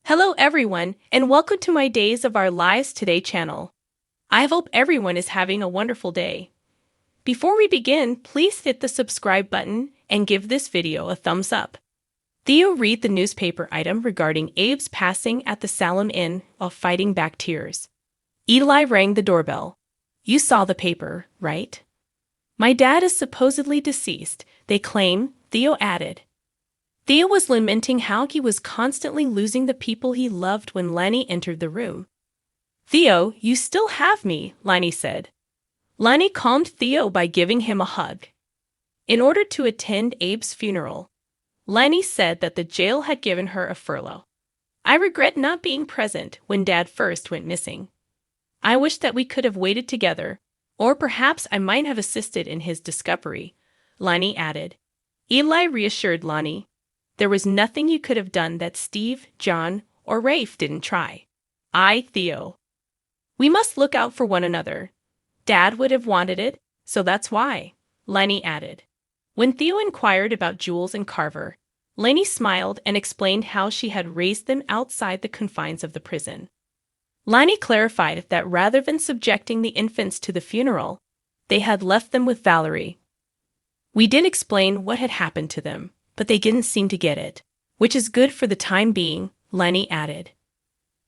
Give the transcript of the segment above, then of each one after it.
Hello everyone, and welcome to my Days of Our Lives Today channel. I hope everyone is having a wonderful day. Before we begin, please hit the subscribe button and give this video a thumbs up. Theo read the newspaper item regarding Abe's passing at the Salem Inn while fighting back tears. Eli rang the doorbell. You saw the paper, right? My dad is supposedly deceased, they claim, Theo added. Theo was lamenting how he was constantly losing the people he loved when Lani entered the room. Theo, you still have me, Lani said. Lani calmed Theo by giving him a hug. In order to attend Abe's funeral, Lani said that the jail had given her a furlough. I regret not being present when Dad first went missing. I wish that we could have waited together, or perhaps I might have assisted in his discovery, Lani added. Eli reassured Lani. There was nothing you could have done that Steve, John, or Rafe didn't try. Theo. We must look out for one another. Dad would have wanted it, so that's why, Lani added. When Theo inquired about Jules and Carver, Lani smiled and explained how she had raised them outside the confines of the prison. Lani clarified that rather than subjecting the infants to the funeral, they had left them with Valerie. We did explain what had happened to them, but they didn't seem to get it, which is good for the time being, Lani added.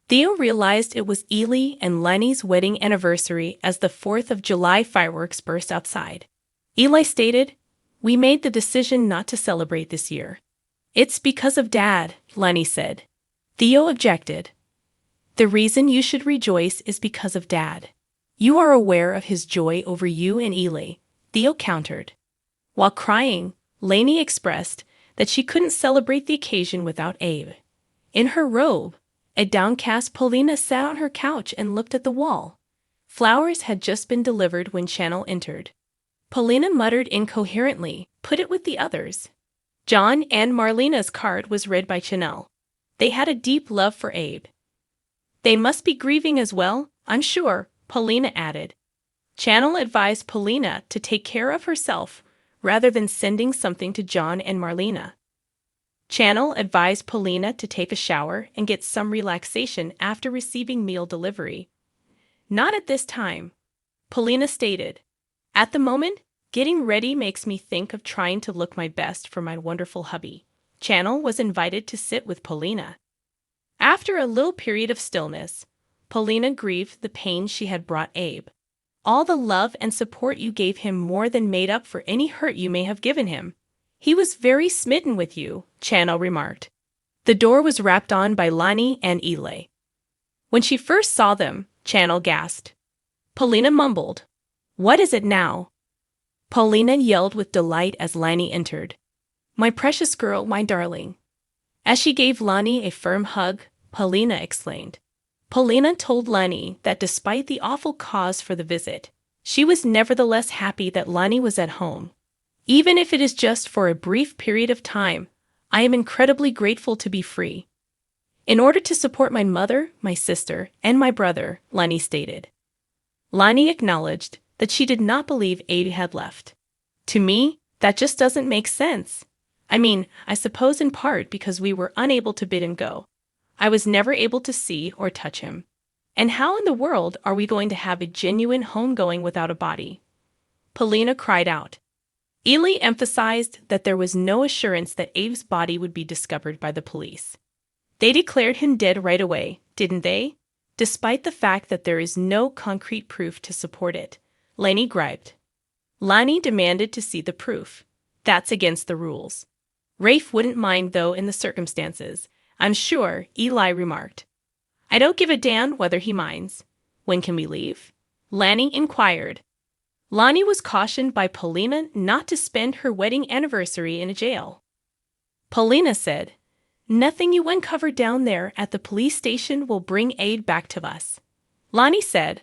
Theo realized it was Eli and Lani's wedding anniversary as the 4th of July fireworks burst outside. Eli stated, We made the decision not to celebrate this year. It's because of Dad, Lani said. Theo objected. The reason you should rejoice is because of Dad. You are aware of his joy over you and Eli, Theo countered. While crying, Lani expressed that she couldn't celebrate the occasion without Abe. In her robe, a downcast Paulina sat on her couch and looked at the wall. Flowers had just been delivered when Chanel entered. Paulina muttered incoherently, Put it with the others. John and Marlena's card was read by Chanel. They had a deep love for Abe. They must be grieving as well, I'm sure, Paulina added. Chanel advised Paulina to take care of herself rather than sending something to John and Marlena. Chanel advised Paulina to take a shower and get some relaxation after receiving meal delivery. Not at this time, Paulina stated. At the moment, getting ready makes me think of trying to look my best for my wonderful hubby. Chanel was invited to sit with Paulina. After a little period of stillness, Paulina grieved the pain she had brought Abe. All the love and support you gave him more than made up for any hurt you may have given him. He was very smitten with you, Chanel remarked. The door was rapped on by Lani and Eli. When she first saw them, Chanel gasped. Paulina mumbled, What is it now? Paulina yelled with delight as Lani entered. My precious girl, my darling. As she gave Lani a firm hug, Paulina explained. Paulina told Lani that despite the awful cause for the visit, she was nevertheless happy that Lani was at home. Even if it is just for a brief period of time, I am incredibly grateful to be free. In order to support my mother, my sister, and my brother, Lani stated. Lani acknowledged that she did not believe Abe had left. To me, that just doesn't make sense. I suppose in part because we were unable to bid him go. I was never able to see or touch him. And how in the world are we going to have a genuine homegoing without a body? Paulina cried out. Eli emphasized that there was no assurance that Abe's body would be discovered by the police. They declared him dead right away, didn't they? Despite the fact that there is no concrete proof to support it, Lani griped. Lani demanded to see the proof. That's against the rules. Rafe wouldn't mind though in the circumstances. I'm sure, Eli remarked. I don't give a damn whether he minds. When can we leave? Lani inquired. Lani was cautioned by Paulina not to spend her wedding anniversary in a jail. Paulina said, Nothing you uncover down there at the police station will bring Abe back to us. Lani said,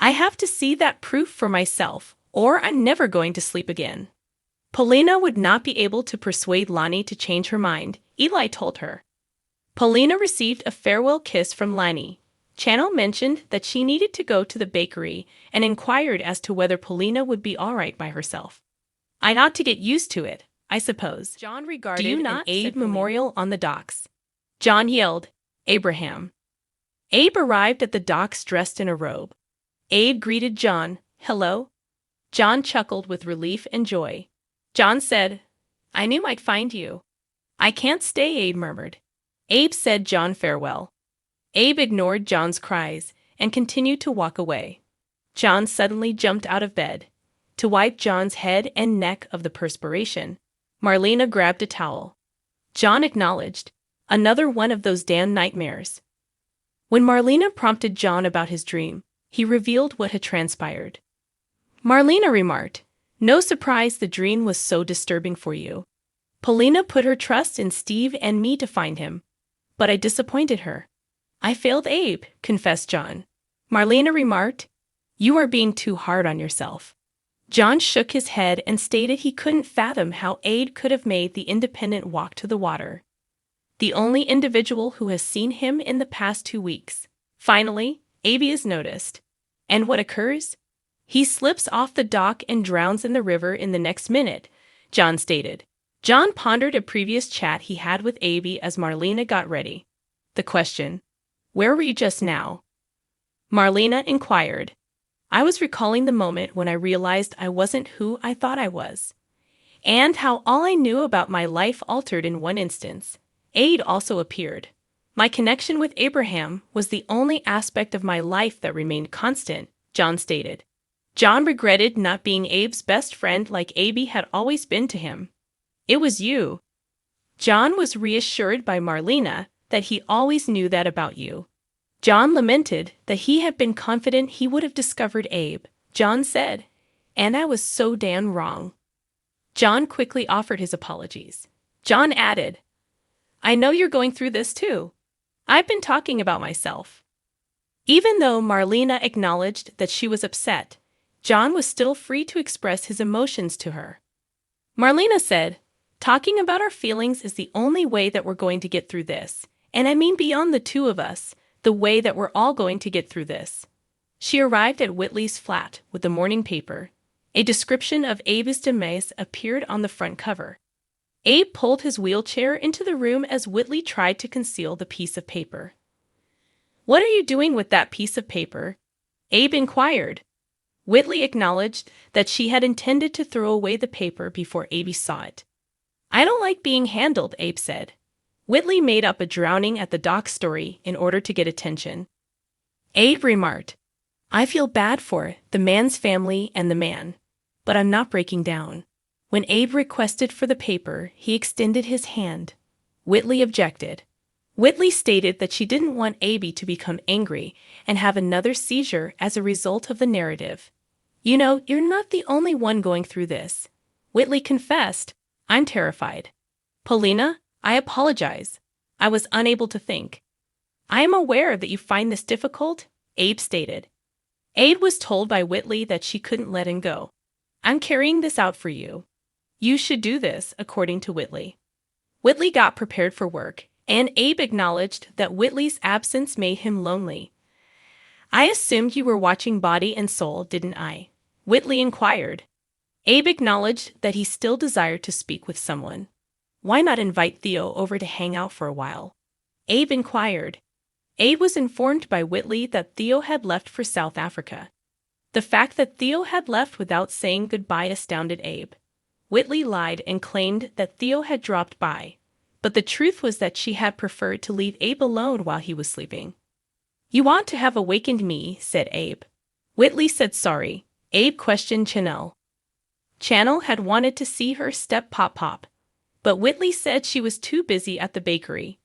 I have to see that proof for myself, or I'm never going to sleep again. Paulina would not be able to persuade Lani to change her mind, Eli told her. Paulina received a farewell kiss from Lani. Chanel mentioned that she needed to go to the bakery and inquired as to whether Paulina would be all right by herself. I'd ought to get used to it, I suppose. John regarded an Abe memorial on the docks. John yelled, Abraham. Abe arrived at the docks dressed in a robe. Abe greeted John. Hello? John chuckled with relief and joy. John said, I knew I'd find you. I can't stay, Abe murmured. Abe said John farewell. Abe ignored John's cries and continued to walk away. John suddenly jumped out of bed. To wipe John's head and neck of the perspiration, Marlena grabbed a towel. John acknowledged, another one of those damn nightmares. When Marlena prompted John about his dream, he revealed what had transpired. Marlena remarked, no surprise the dream was so disturbing for you. Polina put her trust in Steve and me to find him, but I disappointed her. I failed Abe, confessed John. Marlena remarked, you are being too hard on yourself. John shook his head and stated he couldn't fathom how Abe could have made the independent walk to the water. The only individual who has seen him in the past 2 weeks. Finally, Abe is noticed. And what occurs? He slips off the dock and drowns in the river in the next minute, John stated. John pondered a previous chat he had with Abe as Marlena got ready. The question, where were you just now? Marlena inquired. I was recalling the moment when I realized I wasn't who I thought I was, and how all I knew about my life altered in one instance. Abe also appeared. My connection with Abraham was the only aspect of my life that remained constant, John stated. John regretted not being Abe's best friend like Abe had always been to him. It was you. John was reassured by Marlena that he always knew that about you. John lamented that he had been confident he would have discovered Abe. John said, and I was so damn wrong. John quickly offered his apologies. John added, I know you're going through this too. I've been talking about myself. Even though Marlena acknowledged that she was upset, John was still free to express his emotions to her. Marlena said, talking about our feelings is the only way that we're going to get through this, and I mean beyond the two of us, the way that we're all going to get through this. She arrived at Whitley's flat with the morning paper. A description of Abe's demise appeared on the front cover. Abe pulled his wheelchair into the room as Whitley tried to conceal the piece of paper. What are you doing with that piece of paper? Abe inquired. Whitley acknowledged that she had intended to throw away the paper before Abe saw it. I don't like being handled, Abe said. Whitley made up a drowning at the dock story in order to get attention. Abe remarked, I feel bad for the man's family and the man, but I'm not breaking down. When Abe requested for the paper, he extended his hand. Whitley objected. Whitley stated that she didn't want Abe to become angry and have another seizure as a result of the narrative. You know, you're not the only one going through this. Whitley confessed, I'm terrified. Polina, I apologize. I was unable to think. I am aware that you find this difficult, Abe stated. Abe was told by Whitley that she couldn't let him go. I'm carrying this out for you. You should do this, according to Whitley. Whitley got prepared for work, and Abe acknowledged that Whitley's absence made him lonely. I assumed you were watching Body and Soul, didn't I? Whitley inquired. Abe acknowledged that he still desired to speak with someone. Why not invite Theo over to hang out for a while? Abe inquired. Abe was informed by Whitley that Theo had left for South Africa. The fact that Theo had left without saying goodbye astounded Abe. Whitley lied and claimed that Theo had dropped by, but the truth was that she had preferred to leave Abe alone while he was sleeping. You ought to have awakened me, said Abe. Whitley said sorry. Abe questioned Chanel. Chanel had wanted to see her step Pop, but Whitley said she was too busy at the bakery.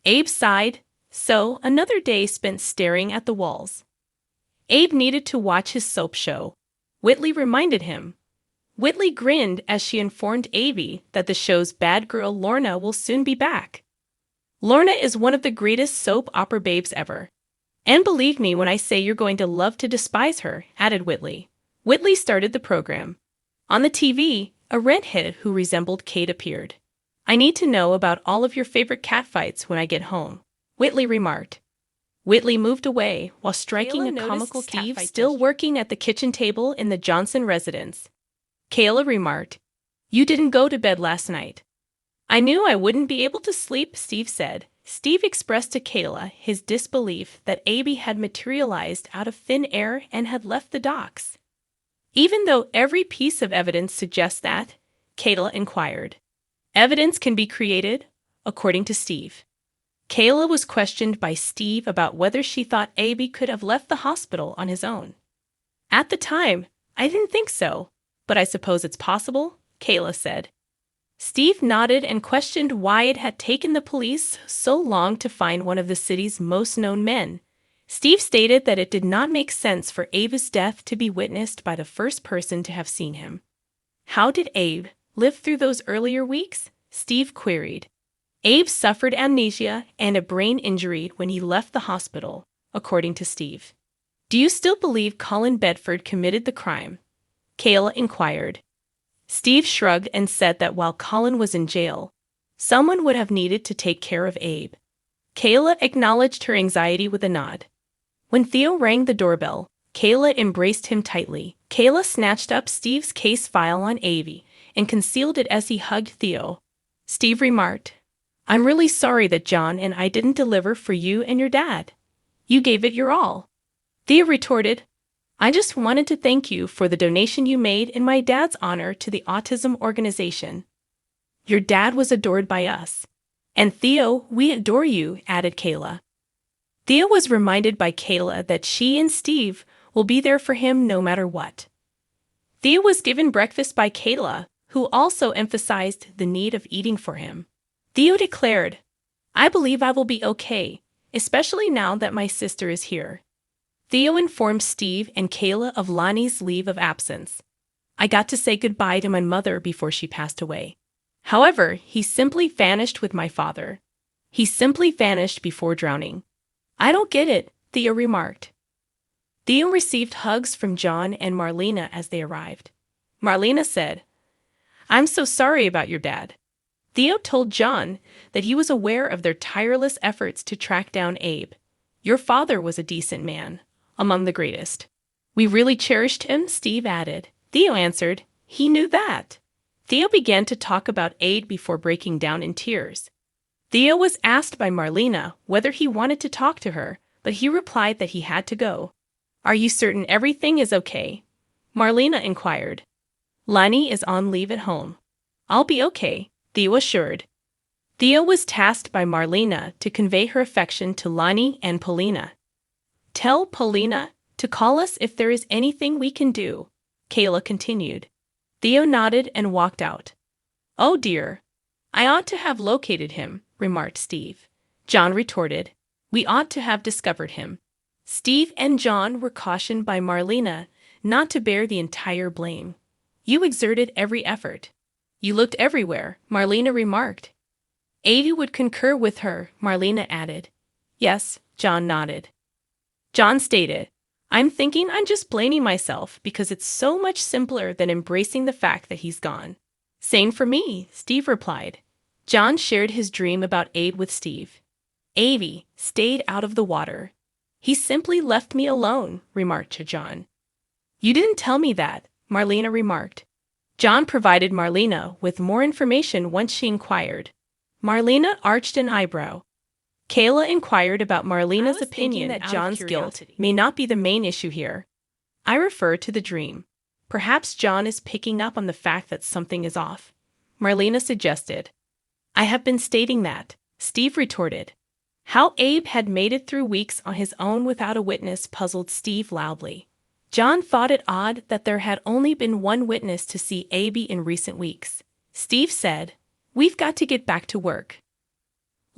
Abe sighed, so another day spent staring at the walls. Abe needed to watch his soap show. Whitley reminded him. Whitley grinned as she informed Abe that the show's bad girl Lorna will soon be back. Lorna is one of the greatest soap opera babes ever. And believe me when I say you're going to love to despise her, added Whitley. Whitley started the program. On the TV, a redhead who resembled Kate appeared. I need to know about all of your favorite catfights when I get home, Whitley remarked. Whitley moved away while striking a comical Steve still working at the kitchen table in the Johnson residence. Kayla remarked, You didn't go to bed last night. I knew I wouldn't be able to sleep, Steve said, Steve expressed to Kayla his disbelief that Abe had materialized out of thin air and had left the docks. Even though every piece of evidence suggests that, Kayla inquired. Evidence can be created, according to Steve. Kayla was questioned by Steve about whether she thought Abe could have left the hospital on his own. At the time, I didn't think so, but I suppose it's possible, Kayla said. Steve nodded and questioned why it had taken the police so long to find one of the city's most known men. Steve stated that it did not make sense for Abe's death to be witnessed by the first person to have seen him. How did Abe live through those earlier weeks? Steve queried. Abe suffered amnesia and a brain injury when he left the hospital, according to Steve. Do you still believe Colin Bedford committed the crime? Kayla inquired. Steve shrugged and said that while Colin was in jail, someone would have needed to take care of Abe. Kayla acknowledged her anxiety with a nod. When Theo rang the doorbell, Kayla embraced him tightly. Kayla snatched up Steve's case file on Abe and concealed it as he hugged Theo. Steve remarked, I'm really sorry that John and I didn't deliver for you and your dad. You gave it your all. Theo retorted, I just wanted to thank you for the donation you made in my dad's honor to the autism organization. Your dad was adored by us. And Theo, we adore you, added Kayla. Theo was reminded by Kayla that she and Steve will be there for him no matter what. Theo was given breakfast by Kayla, who also emphasized the need of eating for him. Theo declared, I believe I will be okay, especially now that my sister is here. Theo informed Steve and Kayla of Lani's leave of absence. I got to say goodbye to my mother before she passed away. However, he simply vanished with my father. He simply vanished before drowning. I don't get it, Theo remarked. Theo received hugs from John and Marlena as they arrived. Marlena said, I'm so sorry about your dad. Theo told John that he was aware of their tireless efforts to track down Abe. Your father was a decent man. Among the greatest. We really cherished him, Steve added. Theo answered, he knew that. Theo began to talk about Abe before breaking down in tears. Theo was asked by Marlena whether he wanted to talk to her, but he replied that he had to go. Are you certain everything is okay? Marlena inquired. Lani is on leave at home. I'll be okay, Theo assured. Theo was tasked by Marlena to convey her affection to Lani and Paulina. Tell Paulina to call us if there is anything we can do, Kayla continued. Theo nodded and walked out. Oh dear. I ought to have located him, remarked Steve. John retorted, we ought to have discovered him. Steve and John were cautioned by Marlena not to bear the entire blame. You exerted every effort. You looked everywhere, Marlena remarked. Abe would concur with her, Marlena added. Yes, John nodded. John stated, I'm thinking I'm just blaming myself because it's so much simpler than embracing the fact that he's gone. Same for me, Steve replied. John shared his dream about Abe with Steve. Abe stayed out of the water. He simply left me alone, remarked to John. You didn't tell me that, Marlena remarked. John provided Marlena with more information once she inquired. Marlena arched an eyebrow. Kayla inquired about Marlena's opinion that John's guilt may not be the main issue here. I refer to the dream. Perhaps John is picking up on the fact that something is off. Marlena suggested. I have been stating that, Steve retorted. How Abe had made it through weeks on his own without a witness puzzled Steve loudly. John thought it odd that there had only been one witness to see Abe in recent weeks. Steve said, We've got to get back to work.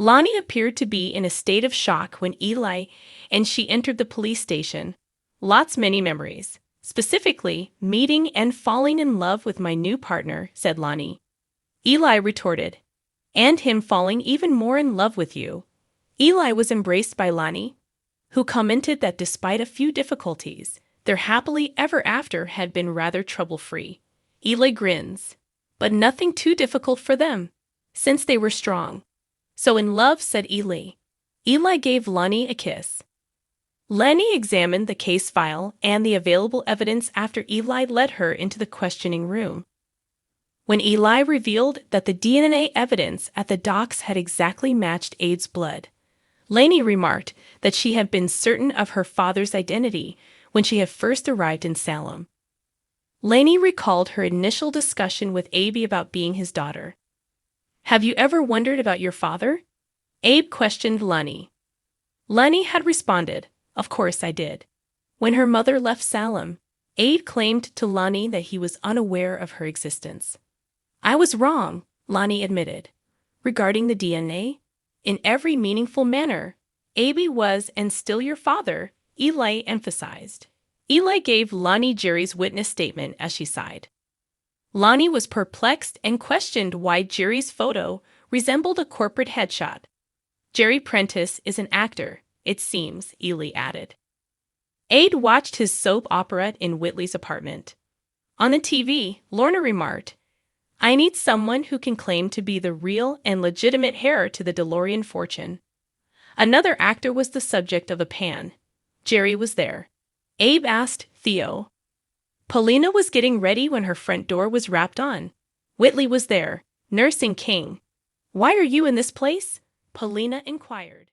Lani appeared to be in a state of shock when Eli and she entered the police station. Many memories. Specifically, meeting and falling in love with my new partner, said Lani. Eli retorted, and him falling even more in love with you. Eli was embraced by Lani, who commented that despite a few difficulties, their happily ever after had been rather trouble-free. Eli grins, but nothing too difficult for them, since they were strong. So in love, said Eli. Eli gave Lani a kiss. Lani examined the case file and the available evidence after Eli led her into the questioning room. when Eli revealed that the DNA evidence at the docks had exactly matched Abe's blood. Lani remarked that she had been certain of her father's identity when she had first arrived in Salem. Lani recalled her initial discussion with Abe about being his daughter. "Have you ever wondered about your father?" Abe questioned Lani. Lani had responded, "Of course I did." When her mother left Salem, Abe claimed to Lani that he was unaware of her existence. "I was wrong," Lani admitted. "Regarding the DNA, in every meaningful manner, Abe was and still your father," Eli emphasized. Eli gave Lani Jerry's witness statement as she sighed. Lani was perplexed and questioned why Jerry's photo resembled a corporate headshot. "Jerry Prentice is an actor, it seems," Eli added. Abe watched his soap opera in Whitley's apartment. On the TV, Lorna remarked, "I need someone who can claim to be the real and legitimate heir to the DeLorean fortune." Another actor was the subject of a pan. Jerry was there. Abe asked Theo. Paulina was getting ready when her front door was rapped on. Whitley was there, nursing King. "Why are you in this place?" Paulina inquired.